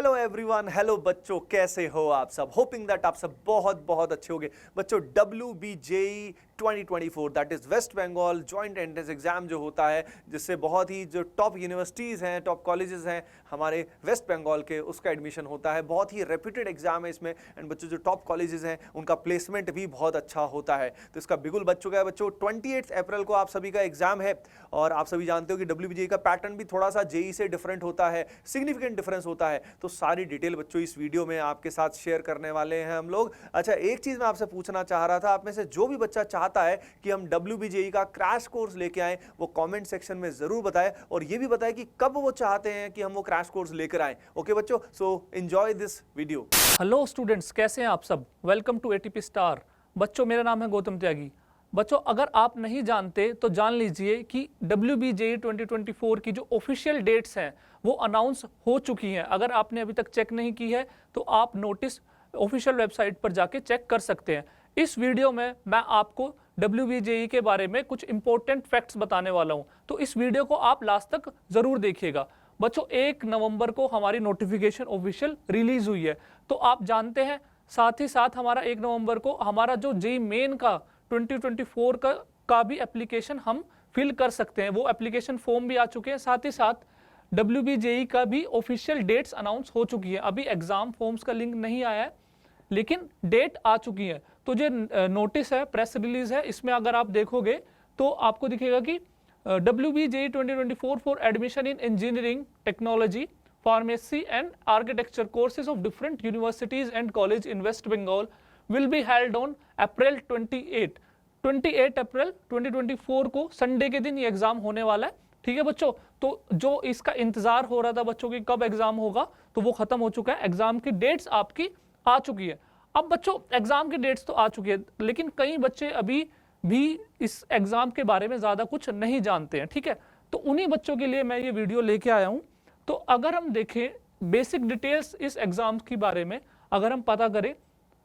Hello everyone, hello बच्चों, कैसे हो आप सब। होपिंग दैट आप सब बहुत बहुत अच्छे होंगे। बच्चों WBJE 2024 that is West Bengal joint entrance exam जो होता है, जिससे बहुत ही जो टॉप यूनिवर्सिटीज़ हैं, टॉप कॉलेजेस हैं हमारे वेस्ट बंगाल के, उसका एडमिशन होता है। बहुत ही रेप्यूटेड एग्जाम है इसमें। एंड बच्चों जो टॉप कॉलेजेस हैं उनका प्लेसमेंट भी बहुत अच्छा होता है। तो इसका बिगुल बच चुका है बच्चों। 28 अप्रैल को आप सभी का एग्जाम है और आप सभी जानते हो कि WBJE का पैटर्न भी थोड़ा सा JEE से डिफरेंट होता है, सिग्निफिकेंट डिफरेंस होता है। तो सारी डिटेल बच्चों इस वीडियो में आपके साथ शेयर करने वाले हैं हम लोग। अच्छा, एक चीज मैं आपसे पूछना चाह रहा था, आप में से जो भी बच्चा चाहता है कि हम WBJE का क्रैश कोर्स लेके आए, वो कमेंट सेक्शन में जरूर बताएं और ये भी बताएं कि कब वो चाहते हैं कि हम वो क्रैश कोर्स लेकर आए। ओके बच्चों, so enjoy this video. Hello students, कैसे हैं आप सब। Welcome to ATP star. बच्चों, मेरा नाम है गौतम त्यागी। बच्चों, अगर आप नहीं जानते तो जान लीजिए कि WBJE 2024 की जो ऑफिशियल डेट्स हैं वो अनाउंस हो चुकी हैं। अगर आपने अभी तक चेक नहीं की है तो आप नोटिस ऑफिशियल वेबसाइट पर जाके चेक कर सकते हैं। इस वीडियो में मैं आपको WBJE के बारे में कुछ इंपॉर्टेंट फैक्ट्स बताने वाला हूं, तो इस वीडियो को आप लास्ट तक जरूर देखिएगा। बच्चों, 1 नवंबर को हमारी नोटिफिकेशन ऑफिशियल रिलीज हुई है, तो आप जानते हैं। साथ ही साथ हमारा 1 नवंबर को हमारा जो JEE मेन का 2024 का भी एप्लीकेशन हम फिल कर सकते हैं। वो एप्लीकेशन फॉर्म भी आ चुके हैं। साथ ही साथ WBJE का भी ऑफिशियल डेट्स अनाउंस हो चुकी है। अभी एग्जाम फॉर्म्स का लिंक नहीं आया है, लेकिन डेट आ चुकी है। तो जो नोटिस है, प्रेस रिलीज है, इसमें अगर आप देखोगे तो आपको दिखेगा कि WBJE 2024 for admission in engineering, technology, pharmacy and architecture courses of different universities and college in West Bengal will be held on April 28 April 2024 को संडे के दिन ये एग्जाम होने वाला है। ठीक है बच्चों, तो जो इसका इंतजार हो रहा था बच्चों की कब एग्जाम होगा, तो वो खत्म हो चुका है। एग्जाम की डेट्स आपकी आ चुकी है। अब बच्चों, एग्जाम की डेट्स तो आ चुकी है, लेकिन कई बच्चे अभी भी इस एग्जाम के बारे में ज्यादा कुछ नहीं जानते हैं। ठीक है, तो उन्हीं बच्चों के लिए मैं ये वीडियो लेके आया हूं। तो अगर हम देखें बेसिक डिटेल्स इस एग्जाम के बारे में, अगर हम पता करें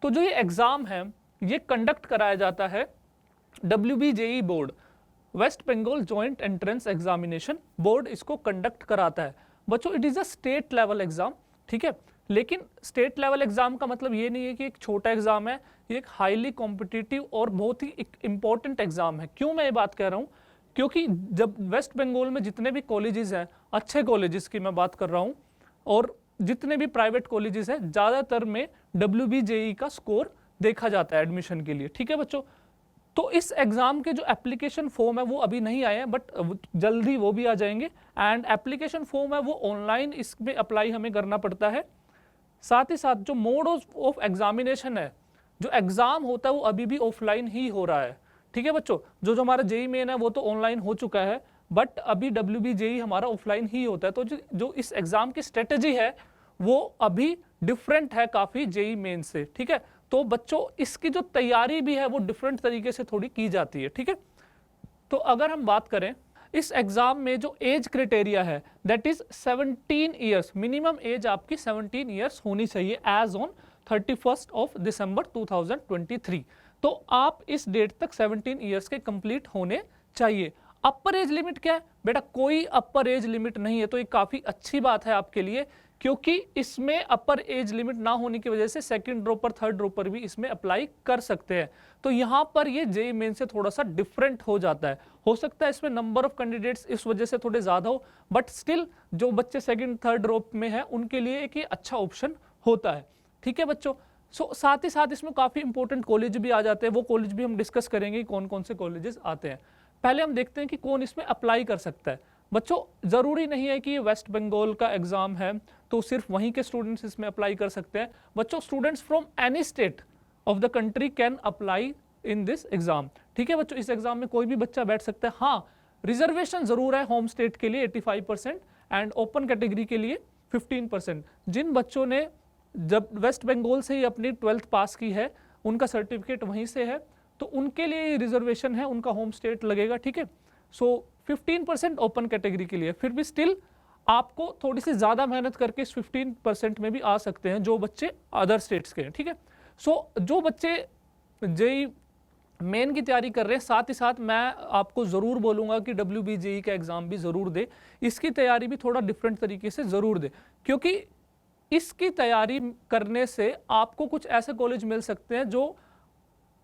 तो जो ये एग्जाम है ये कंडक्ट कराया जाता है WBJE board, West Bengal joint entrance examination board इसको कंडक्ट कराता है। बच्चों, it is a state level exam. ठीक है, लेकिन स्टेट लेवल एग्जाम का मतलब ये नहीं है कि एक छोटा एग्जाम है, ये एक हाईली कॉम्पिटिटिव और बहुत ही इंपॉर्टेंट एग्जाम है। क्यों मैं ये बात कह रहा हूँ, क्योंकि जब वेस्ट बंगाल में जितने भी कॉलेजेस हैं, अच्छे कॉलेजेस की मैं बात कर रहा हूँ, और जितने भी प्राइवेट कॉलेजेस हैं, ज़्यादातर में WBJE का स्कोर देखा जाता है एडमिशन के लिए। ठीक है बच्चों, तो इस एग्जाम के जो एप्लीकेशन फॉर्म है वो अभी नहीं आए हैं, बट जल्दी वो भी आ जाएंगे। एंड एप्लीकेशन फॉर्म है वो ऑनलाइन इसमें अप्लाई हमें करना पड़ता है। साथ ही साथ जो मोड ऑफ एग्जामिनेशन है, जो एग्जाम होता है वो अभी भी ऑफलाइन ही हो रहा है। ठीक है बच्चों, जो हमारा JEE मेन है वो तो ऑनलाइन हो चुका है, बट अभी WBJE हमारा ऑफलाइन ही होता है। तो जो इस एग्जाम की स्ट्रेटेजी है वो अभी डिफरेंट है काफी JEE मेन से। ठीक है, तो बच्चों इसकी जो तैयारी भी है वो डिफरेंट तरीके से थोड़ी की जाती है। ठीक है, तो अगर हम बात करें इस एग्जाम में जो एज क्राइटेरिया है that is 17 years, minimum age आपकी 17 ईयर्स होनी चाहिए एज ऑन 31 दिसंबर 2023। तो आप इस डेट तक 17 ईयर्स के कंप्लीट होने चाहिए। अपर एज लिमिट क्या है बेटा, कोई अपर एज लिमिट नहीं है। तो ये काफी अच्छी बात है आपके लिए, क्योंकि इसमें अपर एज लिमिट ना होने की वजह से सेकंड ड्रॉपर, थर्ड ड्रॉपर भी इसमें अप्लाई कर सकते हैं। तो यहाँ पर ये JEE मेन से थोड़ा सा डिफरेंट हो जाता है। हो सकता है इसमें नंबर ऑफ कैंडिडेट्स इस वजह से थोड़े ज्यादा हो, बट स्टिल जो बच्चे सेकंड थर्ड ड्रॉप में है उनके लिए एक ये अच्छा ऑप्शन होता है। ठीक है बच्चों, साथ ही साथ इसमें काफी इंपॉर्टेंट कॉलेज भी आ जाते हैं। वो कॉलेज भी हम डिस्कस करेंगे कौन कौन से कॉलेजेस आते हैं। पहले हम देखते हैं कि कौन इसमें अप्लाई कर सकता है। बच्चों, जरूरी नहीं है कि ये वेस्ट बंगाल का एग्जाम है तो सिर्फ वहीं के स्टूडेंट्स इसमें अप्लाई कर सकते हैं। बच्चों, students from any state of the country can apply in this exam. ठीक है बच्चों, इस एग्जाम में कोई भी बच्चा बैठ सकता है। हाँ, रिजर्वेशन जरूर है होम स्टेट के लिए 85% एंड ओपन कैटेगरी के लिए 15%। जिन बच्चों ने जब वेस्ट बंगाल से ही अपनी 12th पास की है, उनका सर्टिफिकेट वहीं से है, तो उनके लिए रिजर्वेशन है, उनका होम स्टेट लगेगा। ठीक है, सो 15% ओपन कैटेगरी के लिए। फिर भी स्टिल आपको थोड़ी सी ज्यादा मेहनत करके इस 15% में भी आ सकते हैं जो बच्चे अदर स्टेट्स के हैं। ठीक है, सो जो बच्चे JEE मेन की तैयारी कर रहे हैं, साथ ही साथ मैं आपको जरूर बोलूंगा कि WBJE का एग्जाम भी जरूर दे। इसकी तैयारी भी थोड़ा डिफरेंट तरीके से जरूर दे, क्योंकि इसकी तैयारी करने से आपको कुछ ऐसे कॉलेज मिल सकते हैं जो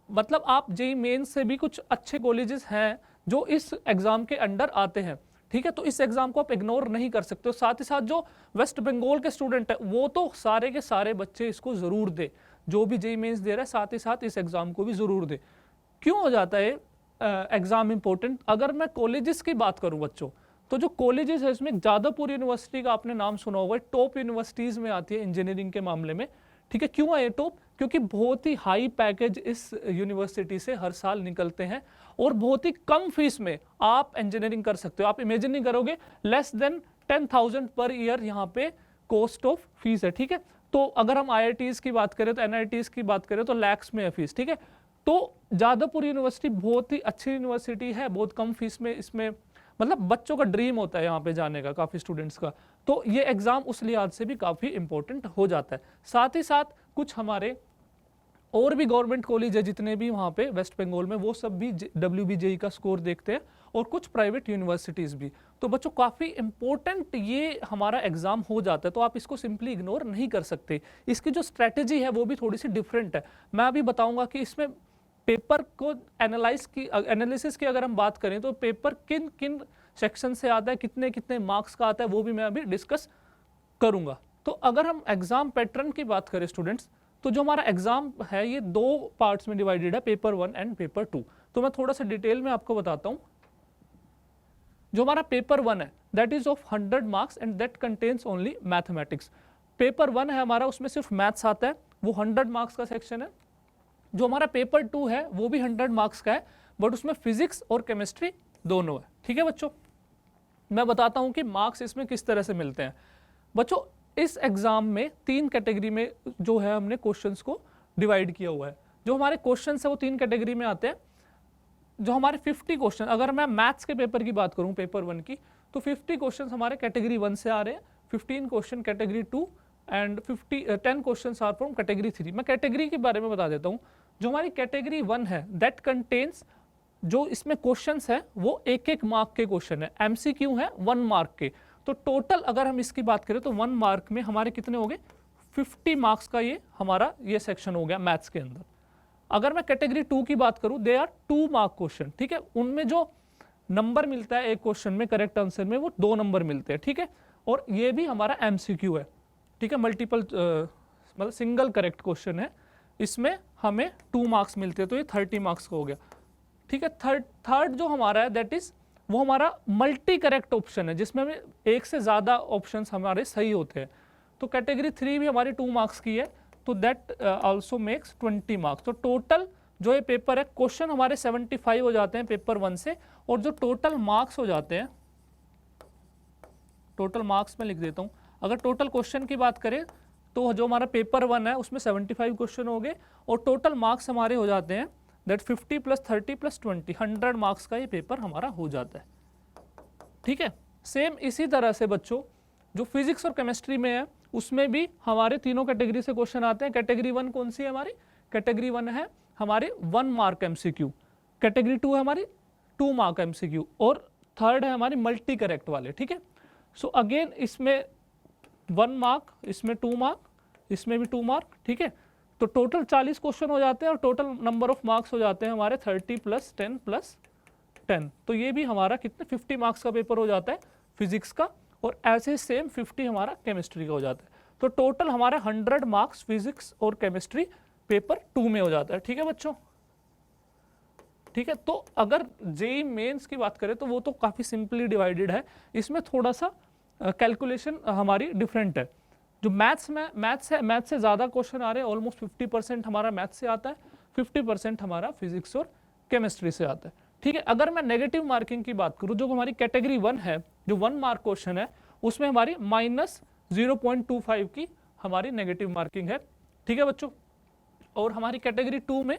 मतलब आप जेई मेन से भी कुछ अच्छे कॉलेजेस हैं जो इस एग्ज़ाम के अंडर आते हैं, ठीक है। तो इस एग्ज़ाम को आप इग्नोर नहीं कर सकते हो। साथ ही साथ जो वेस्ट बंगाल के स्टूडेंट है वो तो सारे के सारे बच्चे इसको ज़रूर दे, जो भी जेई मेंस दे रहा है साथ ही साथ इस एग्ज़ाम को भी ज़रूर दे। क्यों हो जाता है एग्ज़ाम इंपॉर्टेंट? अगर मैं कॉलेजेस की बात करूं बच्चों, तो जो कॉलेजेस है इसमें जादवपुर यूनिवर्सिटी का आपने नाम सुना होगा, टॉप यूनिवर्सिटीज़ में आती है इंजीनियरिंग के मामले में, ठीक है। क्यों है ये टॉप? क्योंकि बहुत ही हाई पैकेज इस यूनिवर्सिटी से हर साल निकलते हैं और बहुत ही कम फीस में आप इंजीनियरिंग कर सकते हो। आप इमेजिन नहीं करोगे, लेस देन 10,000 पर ईयर यहाँ पे कॉस्ट ऑफ फीस है, ठीक है। तो अगर हम IITs की बात करें तो NITs की बात करें तो लैक्स में है फीस, ठीक है। तो जादवपुर यूनिवर्सिटी बहुत ही अच्छी यूनिवर्सिटी है, बहुत कम फीस में इसमें मतलब बच्चों का ड्रीम होता है यहाँ पे जाने का, काफ़ी स्टूडेंट्स का। तो ये एग्ज़ाम उस लिहाज से भी काफ़ी इंपॉर्टेंट हो जाता है। साथ ही साथ कुछ हमारे और भी गवर्नमेंट कॉलेज है जितने भी वहाँ पे वेस्ट बंगाल में, वो सब भी WBJE का स्कोर देखते हैं और कुछ प्राइवेट यूनिवर्सिटीज़ भी। तो बच्चों काफ़ी इंपॉर्टेंट ये हमारा एग्ज़ाम हो जाता है, तो आप इसको सिंपली इग्नोर नहीं कर सकते। इसकी जो स्ट्रैटेजी है वो भी थोड़ी सी डिफरेंट है। मैं अभी बताऊँगा कि इसमें पेपर को एनालिसिस की अगर हम बात करें तो पेपर किन किन सेक्शन से आता है, कितने कितने मार्क्स का आता है, वो भी मैं अभी डिस्कस करूँगा। तो अगर हम एग्ज़ाम पैटर्न की बात करें स्टूडेंट्स, तो जो हमारा एग्ज़ाम है ये 2 पार्ट्स में डिवाइडेड है, पेपर 1 एंड पेपर 2। तो मैं थोड़ा सा डिटेल में आपको बताता हूँ। जो हमारा पेपर 1 है that is of 100 marks and that contains only mathematics. Paper 1 है हमारा, उसमें सिर्फ मैथ्स आता है, वो 100 मार्क्स का सेक्शन है। जो हमारा पेपर 2 है वो भी 100 मार्क्स का है, बट उसमें फिजिक्स और केमिस्ट्री दोनों है, ठीक है बच्चों। मैं बताता हूँ कि मार्क्स इसमें किस तरह से मिलते हैं। बच्चों इस एग्ज़ाम में 3 कैटेगरी में जो है हमने क्वेश्चंस को डिवाइड किया हुआ है। जो हमारे क्वेश्चंस है वो 3 कैटेगरी में आते हैं। जो हमारे 50 क्वेश्चन, अगर मैं मैथ्स के पेपर की बात करूं पेपर 1 की, तो 50 क्वेश्चन हमारे कैटेगरी 1 से आ रहे हैं, 15 question category 2 and 10 question are from category 3। मैं कैटेगरी के बारे में बता देता हूं। जो हमारी कैटेगरी 1 है दैट कंटेन्स, जो इसमें क्वेश्चंस है वो 1-1 मार्क के क्वेश्चन है, MCQ है 1 मार्क के। तो टोटल अगर हम इसकी बात करें तो 1 मार्क में हमारे कितने हो गए, 50 मार्क्स का ये हमारा ये सेक्शन हो गया मैथ्स के अंदर। अगर मैं कैटेगरी 2 की बात करूं, दे आर 2 मार्क क्वेश्चन, ठीक है। उनमें जो नंबर मिलता है एक क्वेश्चन में करेक्ट आंसर में वो 2 नंबर मिलते हैं, ठीक है। और ये भी हमारा MCQ है, ठीक है, मल्टीपल मतलब सिंगल करेक्ट क्वेश्चन है, इसमें हमें 2 मार्क्स मिलते हैं, तो ये 30 मार्क्स का हो गया, ठीक है। थर्ड जो हमारा है दैट इज वो हमारा मल्टी करेक्ट ऑप्शन है, जिसमें हमें एक से ज़्यादा ऑप्शंस हमारे सही होते हैं। तो कैटेगरी 3 भी हमारी 2 मार्क्स की है, तो दैट आल्सो मेक्स 20 मार्क्स। तो टोटल जो ये पेपर है, क्वेश्चन हमारे 75 हो जाते हैं पेपर 1 से, और जो टोटल मार्क्स हो जाते हैं, टोटल मार्क्स में लिख देता हूँ। अगर टोटल क्वेश्चन की बात करें तो जो हमारा पेपर 1 है उसमें 75 क्वेश्चन हो गए, और टोटल मार्क्स हमारे हो जाते हैं दैट 50 + 30 + 20, 100 मार्क्स का ये पेपर हमारा हो जाता है, ठीक है। सेम इसी तरह से बच्चों जो फिजिक्स और केमिस्ट्री में है उसमें भी हमारे तीनों कैटेगरी से क्वेश्चन आते हैं। कैटेगरी 1 कौन सी है हमारी? कैटेगरी 1 है हमारे 1 मार्क MCQ, कैटेगरी 2 है हमारी 2 मार्क MCQ, और थर्ड है हमारी मल्टी करेक्ट वाले, ठीक है। सो अगेन इसमें 1 मार्क, इसमें 2 मार्क, इसमें भी 2 मार्क, ठीक है। तो टोटल 40 क्वेश्चन हो जाते हैं और टोटल नंबर ऑफ मार्क्स हो जाते हैं हमारे 30 + 10 + 10। तो ये भी हमारा कितने 50 मार्क्स का पेपर हो जाता है फिजिक्स का, और ऐसे सेम 50 हमारा केमिस्ट्री का हो जाता है। तो टोटल हमारा 100 मार्क्स फिजिक्स और केमिस्ट्री पेपर 2 में हो जाता है, ठीक है बच्चों, ठीक है। तो अगर जेईई मेंस की बात करें तो वो तो काफ़ी सिंपली डिवाइडेड है, इसमें थोड़ा सा कैलकुलेशन हमारी डिफरेंट है। जो मैथ्स से ज़्यादा क्वेश्चन आ रहे हैं, ऑलमोस्ट 50% हमारा मैथ्स से आता है, 50% हमारा फिजिक्स और केमिस्ट्री से आता है, ठीक है। अगर मैं नेगेटिव मार्किंग की बात करूँ, जो हमारी कैटेगरी 1 है, जो 1 मार्क क्वेश्चन है, उसमें हमारी -0.25 की हमारी नेगेटिव मार्किंग है, ठीक है बच्चों। और हमारी कैटेगरी 2 में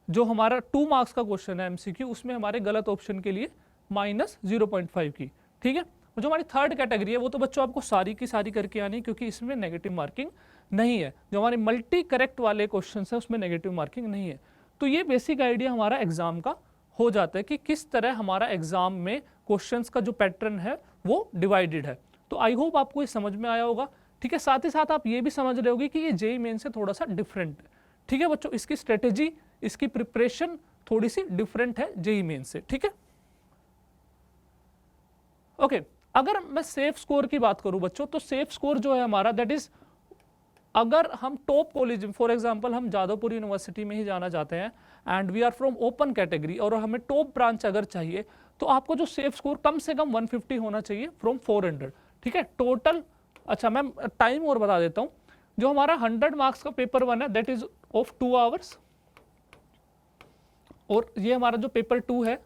जो हमारा 2 मार्क्स का क्वेश्चन है MCQ, उसमें हमारे गलत ऑप्शन के लिए -0.5 की, ठीक है। जो हमारी थर्ड कैटेगरी है वो तो बच्चों आपको सारी की सारी करके आनी है, क्योंकि इसमें नेगेटिव मार्किंग नहीं है। जो हमारे मल्टी करेक्ट वाले क्वेश्चन है उसमें नेगेटिव मार्किंग नहीं है। तो ये बेसिक आइडिया हमारा एग्जाम का हो जाता है कि किस तरह हमारा एग्जाम में क्वेश्चंस का जो पैटर्न है वो डिवाइडेड है। तो आई होप आपको ये समझ में आया होगा, ठीक है। साथ ही साथ आप ये भी समझ रहे होगे कि ये जेईई मेन से थोड़ा सा डिफरेंट है, ठीक है बच्चों, इसकी स्ट्रेटेजी, इसकी प्रिपरेशन थोड़ी सी डिफरेंट है जेईई मेन से, ठीक है। ओके, अगर मैं सेफ स्कोर की बात करूं बच्चों, तो सेफ स्कोर जो है हमारा, दैट इज अगर हम टॉप कॉलेज, फॉर एग्जांपल हम जादवपुर यूनिवर्सिटी में ही जाना चाहते हैं and we are from open category और हमें टॉप ब्रांच अगर चाहिए, तो आपको जो सेफ स्कोर कम से कम 150 होना चाहिए फ्रॉम 400, ठीक है टोटल। अच्छा, मैं टाइम और बता देता हूं, जो हमारा 100 मार्क्स का पेपर 1 है दैट इज ऑफ 2 आवर्स, और ये हमारा जो पेपर 2 है,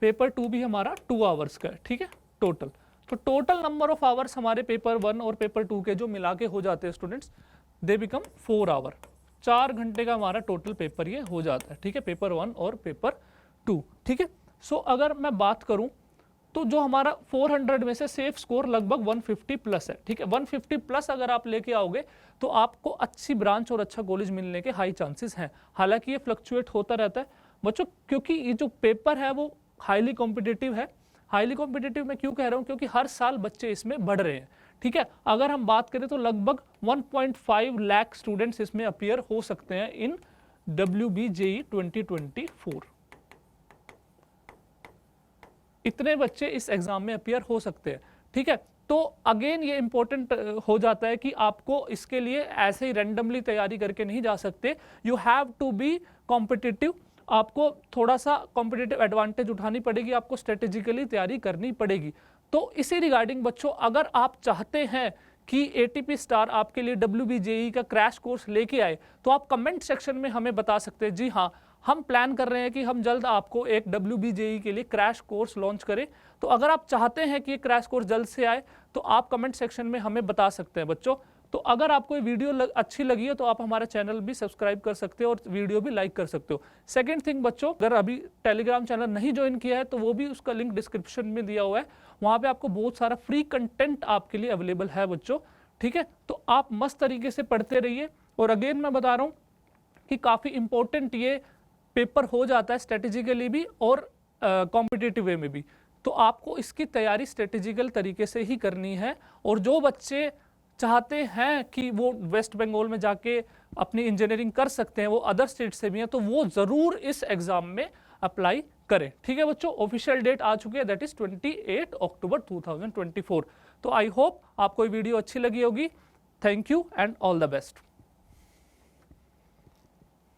पेपर 2 भी हमारा 2 आवर्स का है, ठीक है टोटल। तो टोटल नंबर ऑफ आवर्स हमारे पेपर 1 और पेपर 2 के जो मिला के हो जाते हैं स्टूडेंट्स, दे बिकम 4 आवर, 4 घंटे का हमारा टोटल पेपर ये हो जाता है, ठीक है, पेपर 1 और पेपर 2, ठीक है। सो अगर मैं बात करूं तो जो हमारा 400 में से सेफ स्कोर लगभग 150 प्लस है, ठीक है। 150 प्लस अगर आप लेके आओगे तो आपको अच्छी ब्रांच और अच्छा कॉलेज मिलने के हाई चांसेस हैं। हालांकि ये फ्लक्चुएट होता रहता है बच्चों, क्योंकि ये जो पेपर है वो हाईली कॉम्पिटिटिव है। हाईली कॉम्पिटिटिव मैं क्यों कह रहा हूँ, क्योंकि हर साल बच्चे इसमें बढ़ रहे हैं, ठीक है। अगर हम बात करें तो लगभग 1.5 लाख स्टूडेंट्स इसमें अपीयर हो सकते हैं इन WBJEE 2024। इतने बच्चे इस एग्जाम में अपीयर हो सकते हैं, ठीक है। तो अगेन ये इंपॉर्टेंट हो जाता है कि आपको इसके लिए ऐसे ही रैंडमली तैयारी करके नहीं जा सकते, you have to be competitive. आपको थोड़ा सा कॉम्पिटिटिव एडवांटेज उठानी पड़ेगी, आपको स्ट्रेटेजिकली तैयारी करनी पड़ेगी। तो इसी रिगार्डिंग बच्चों, अगर आप चाहते हैं कि ATP स्टार आपके लिए WBJEE का क्रैश कोर्स लेके आए, तो आप कमेंट सेक्शन में हमें बता सकते हैं, जी हाँ हम प्लान कर रहे हैं कि हम जल्द आपको एक WBJEE के लिए क्रैश कोर्स लॉन्च करें। तो अगर आप चाहते हैं कि ये क्रैश कोर्स जल्द से आए, तो आप कमेंट सेक्शन में हमें बता सकते हैं बच्चों। तो अगर आपको ये वीडियो अच्छी लगी है तो आप हमारा चैनल भी सब्सक्राइब कर सकते हो और वीडियो भी लाइक कर सकते हो। सेकंड थिंग बच्चों, अगर अभी टेलीग्राम चैनल नहीं ज्वाइन किया है तो वो भी, उसका लिंक डिस्क्रिप्शन में दिया हुआ है, वहाँ पे आपको बहुत सारा फ्री कंटेंट आपके लिए अवेलेबल है बच्चों, ठीक है। तो आप मस्त तरीके से पढ़ते रहिए। और अगेन मैं बता रहा हूँ कि काफ़ी इंपॉर्टेंट ये पेपर हो जाता है स्ट्रेटेजिकली भी और कॉम्पिटिटिव वे में भी। तो आपको इसकी तैयारी स्ट्रेटेजिकल तरीके से ही करनी है। और जो बच्चे चाहते हैं कि वो वेस्ट बंगाल में जाके अपनी इंजीनियरिंग कर सकते हैं, वो अदर स्टेट से भी हैं, तो वो ज़रूर इस एग्ज़ाम में अप्लाई करें, ठीक है बच्चों। ऑफिशियल डेट आ चुकी है, दैट इज़ 28 अक्टूबर 2024। तो आई होप आपको ये वीडियो अच्छी लगी होगी। Thank you and all the best.